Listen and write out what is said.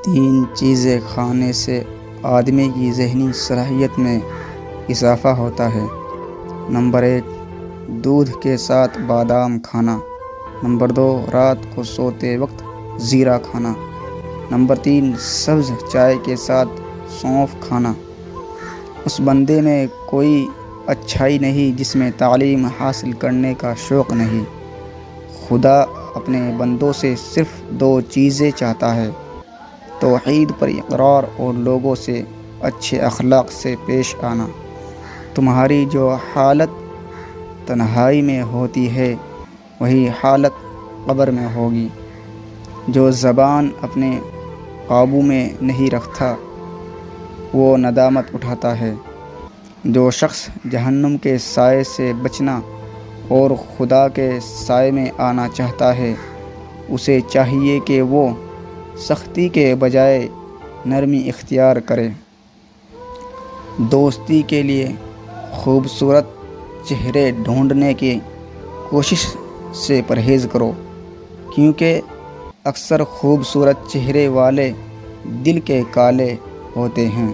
3 چیزیں کھانے سے آدمی کی ذہنی صلاحیت میں اضافہ ہوتا ہے۔ نمبر 1، دودھ کے ساتھ بادام کھانا۔ نمبر 2، رات کو سوتے وقت زیرہ کھانا۔ نمبر 3، سبز چائے کے ساتھ سونف کھانا۔ اس بندے میں کوئی اچھائی نہیں جس میں تعلیم حاصل کرنے کا شوق نہیں۔ خدا اپنے بندوں سے صرف 2 چیزیں چاہتا ہے: توحید پر اقرار اور لوگوں سے اچھے اخلاق سے پیش آنا۔ تمہاری جو حالت تنہائی میں ہوتی ہے وہی حالت قبر میں ہوگی۔ جو زبان اپنے قابو میں نہیں رکھتا وہ ندامت اٹھاتا ہے۔ جو شخص جہنم کے سائے سے بچنا اور خدا کے سائے میں آنا چاہتا ہے اسے چاہیے کہ وہ سختی کے بجائے نرمی اختیار کرے۔ دوستی کے لیے خوبصورت چہرے ڈھونڈنے کی کوشش سے پرہیز کرو، کیونکہ اکثر خوبصورت چہرے والے دل کے کالے ہوتے ہیں۔